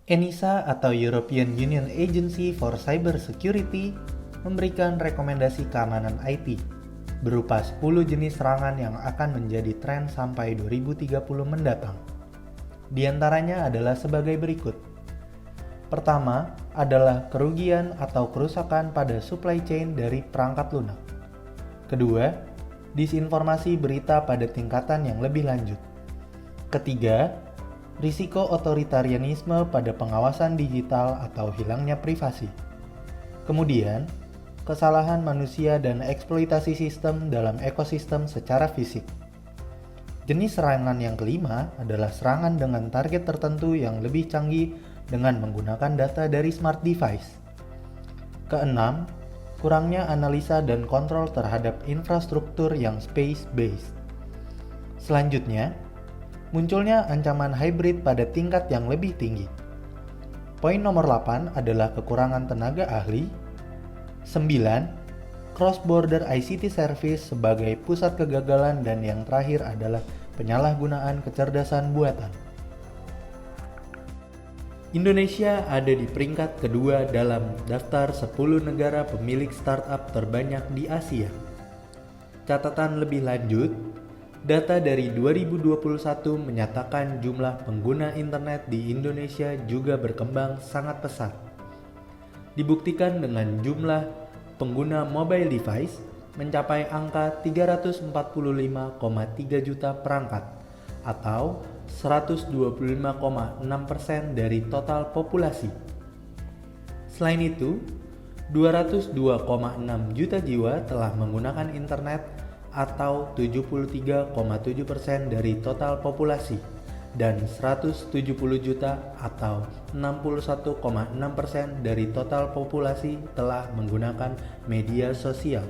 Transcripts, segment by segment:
ENISA atau European Union Agency for Cyber Security memberikan rekomendasi keamanan IT berupa 10 jenis serangan yang akan menjadi tren sampai 2030 mendatang. Di antaranya adalah sebagai berikut. Pertama adalah kerugian atau kerusakan pada supply chain dari perangkat lunak. Kedua, disinformasi berita pada tingkatan yang lebih lanjut. Ketiga, risiko otoritarianisme pada pengawasan digital atau hilangnya privasi. Kemudian, kesalahan manusia dan eksploitasi sistem dalam ekosistem secara fisik. Jenis serangan yang kelima adalah serangan dengan target tertentu yang lebih canggih dengan menggunakan data dari smart device. Keenam, kurangnya analisa dan kontrol terhadap infrastruktur yang space-based. Selanjutnya, munculnya ancaman hybrid pada tingkat yang lebih tinggi. Poin nomor 8 adalah kekurangan tenaga ahli. 9. Cross-border ICT service sebagai pusat kegagalan, dan yang terakhir adalah penyalahgunaan kecerdasan buatan. Indonesia ada di peringkat kedua dalam daftar 10 negara pemilik startup terbanyak di Asia. Catatan lebih lanjut, data dari 2021 menyatakan jumlah pengguna internet di Indonesia juga berkembang sangat pesat. Dibuktikan dengan jumlah pengguna mobile device mencapai angka 345,3 juta perangkat atau 125,6% dari total populasi. Selain itu, 202,6 juta jiwa telah menggunakan internet atau 73,7% dari total populasi, dan 170 juta atau 61,6% dari total populasi telah menggunakan media sosial.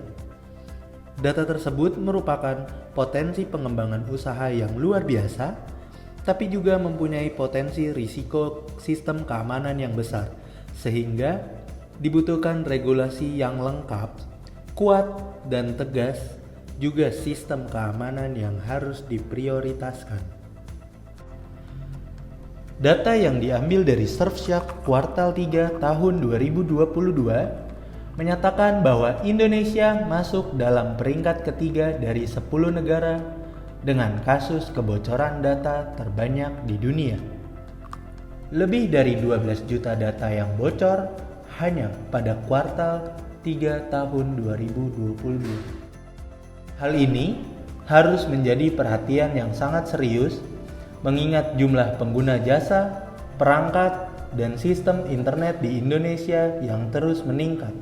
Data tersebut merupakan potensi pengembangan usaha yang luar biasa, tapi juga mempunyai potensi risiko sistem keamanan yang besar, sehingga dibutuhkan regulasi yang lengkap, kuat, dan tegas, juga sistem keamanan yang harus diprioritaskan. Data yang diambil dari Surfshark kuartal 3 tahun 2022 menyatakan bahwa Indonesia masuk dalam peringkat ketiga dari 10 negara dengan kasus kebocoran data terbanyak di dunia. Lebih dari 12 juta data yang bocor hanya pada kuartal 3 tahun 2022. Hal ini harus menjadi perhatian yang sangat serius, mengingat jumlah pengguna jasa, perangkat, dan sistem internet di Indonesia yang terus meningkat.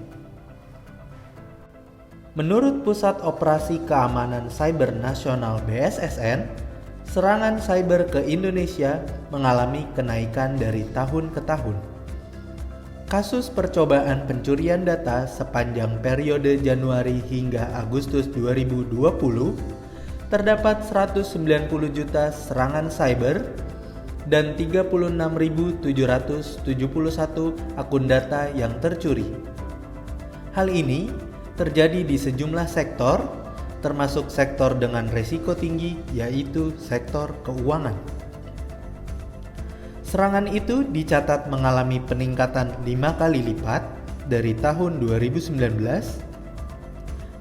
Menurut Pusat Operasi Keamanan Cyber Nasional (BSSN), serangan cyber ke Indonesia mengalami kenaikan dari tahun ke tahun. Kasus percobaan pencurian data sepanjang periode Januari hingga Agustus 2020 terdapat 190 juta serangan cyber dan 36.771 akun data yang tercuri. Hal ini terjadi di sejumlah sektor, termasuk sektor dengan risiko tinggi, yaitu sektor keuangan. Serangan itu dicatat mengalami peningkatan 5 kali lipat dari tahun 2019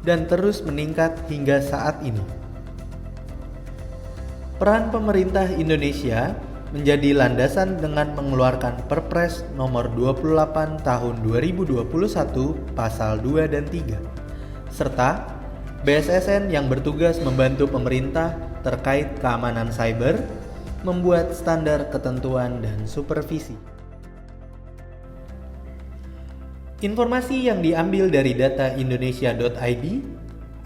dan terus meningkat hingga saat ini. Peran pemerintah Indonesia menjadi landasan dengan mengeluarkan Perpres nomor 28 tahun 2021 pasal 2 dan 3, serta BSSN yang bertugas membantu pemerintah terkait keamanan cyber, membuat standar ketentuan dan supervisi. Informasi yang diambil dari data indonesia.id,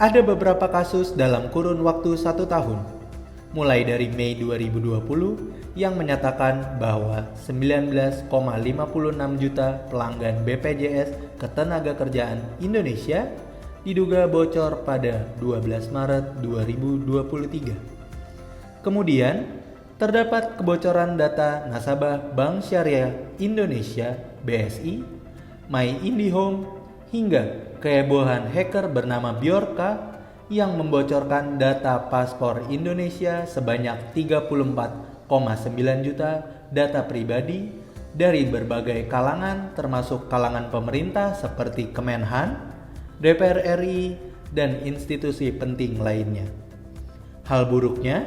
ada beberapa kasus dalam kurun waktu 1 tahun, mulai dari Mei 2020 yang menyatakan bahwa 19,56 juta pelanggan BPJS Ketenagakerjaan Indonesia diduga bocor pada 12 Maret 2023. Kemudian, terdapat kebocoran data nasabah Bank Syariah Indonesia (BSI), My IndiHome, hingga kehebohan hacker bernama Bjorka yang membocorkan data paspor Indonesia sebanyak 34,9 juta data pribadi dari berbagai kalangan termasuk kalangan pemerintah seperti Kemenhan, DPR RI, dan institusi penting lainnya. Hal buruknya,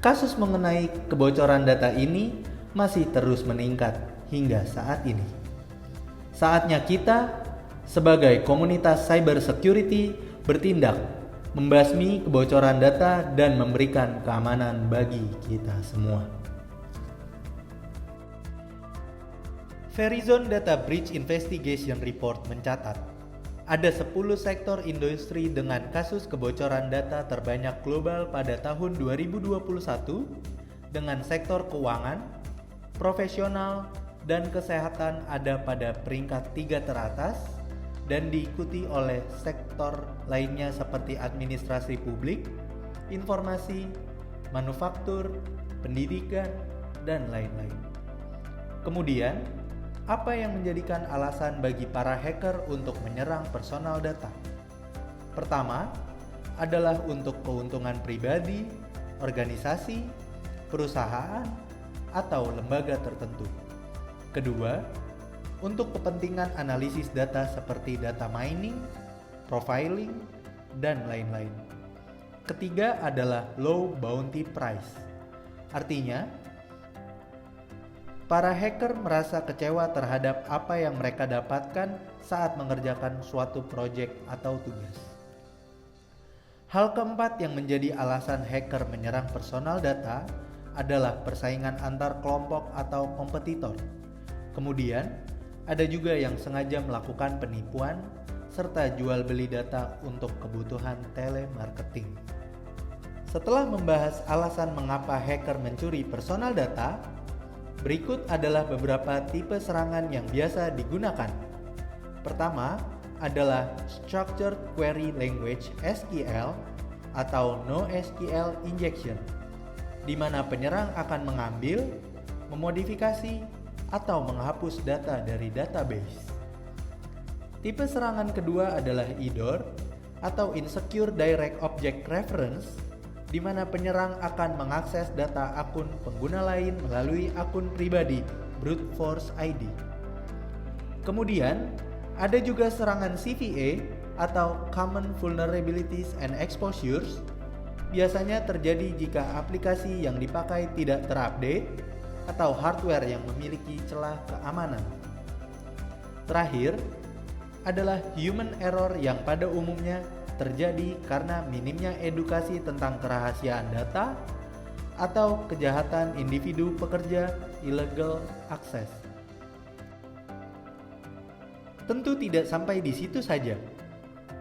kasus mengenai kebocoran data ini masih terus meningkat hingga saat ini. Saatnya kita sebagai komunitas cyber security bertindak, membasmi kebocoran data dan memberikan keamanan bagi kita semua. Verizon Data Breach Investigation Report mencatat, ada 10 sektor industri dengan kasus kebocoran data terbanyak global pada tahun 2021 dengan sektor keuangan, profesional, dan kesehatan ada pada peringkat 3 teratas dan diikuti oleh sektor lainnya seperti administrasi publik, informasi, manufaktur, pendidikan, dan lain-lain. Kemudian, apa yang menjadikan alasan bagi para hacker untuk menyerang personal data? Pertama, adalah untuk keuntungan pribadi, organisasi, perusahaan, atau lembaga tertentu. Kedua, untuk kepentingan analisis data seperti data mining, profiling, dan lain-lain. Ketiga adalah low bounty price. Artinya, para hacker merasa kecewa terhadap apa yang mereka dapatkan saat mengerjakan suatu proyek atau tugas. Hal keempat yang menjadi alasan hacker menyerang personal data adalah persaingan antar kelompok atau kompetitor. Kemudian, ada juga yang sengaja melakukan penipuan serta jual beli data untuk kebutuhan telemarketing. Setelah membahas alasan mengapa hacker mencuri personal data, berikut adalah beberapa tipe serangan yang biasa digunakan. Pertama adalah Structured Query Language (SQL) atau NoSQL injection, di mana penyerang akan mengambil, memodifikasi, atau menghapus data dari database. Tipe serangan kedua adalah IDOR atau Insecure Direct Object Reference, di mana penyerang akan mengakses data akun pengguna lain melalui akun pribadi brute force ID. Kemudian, ada juga serangan CVE atau Common Vulnerabilities and Exposures. Biasanya terjadi jika aplikasi yang dipakai tidak terupdate atau hardware yang memiliki celah keamanan. Terakhir, adalah human error yang pada umumnya terjadi karena minimnya edukasi tentang kerahasiaan data atau kejahatan individu pekerja illegal access. Tentu tidak sampai di situ saja.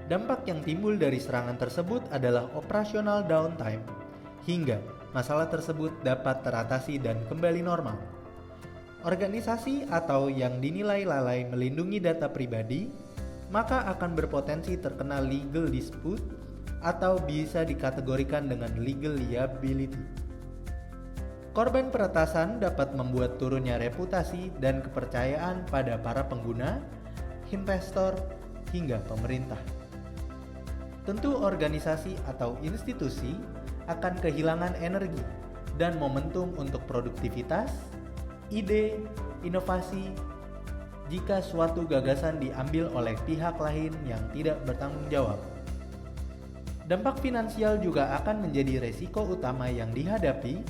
Dampak yang timbul dari serangan tersebut adalah operational downtime hingga masalah tersebut dapat teratasi dan kembali normal. Organisasi atau yang dinilai lalai melindungi data pribadi maka akan berpotensi terkena legal dispute atau bisa dikategorikan dengan legal liability. Korban peretasan dapat membuat turunnya reputasi dan kepercayaan pada para pengguna, investor, hingga pemerintah. Tentu organisasi atau institusi akan kehilangan energi dan momentum untuk produktivitas, ide, inovasi, jika suatu gagasan diambil oleh pihak lain yang tidak bertanggung jawab. Dampak finansial juga akan menjadi resiko utama yang dihadapi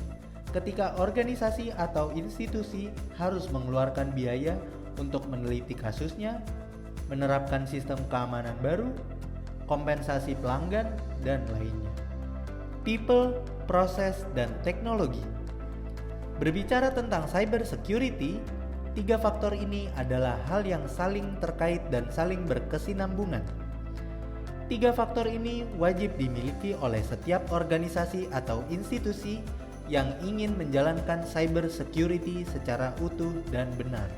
ketika organisasi atau institusi harus mengeluarkan biaya untuk meneliti kasusnya, menerapkan sistem keamanan baru, kompensasi pelanggan, dan lainnya. People, proses, dan teknologi. Berbicara tentang cyber security, 3 faktor ini adalah hal yang saling terkait dan saling berkesinambungan. 3 faktor ini wajib dimiliki oleh setiap organisasi atau institusi yang ingin menjalankan cyber security secara utuh dan benar.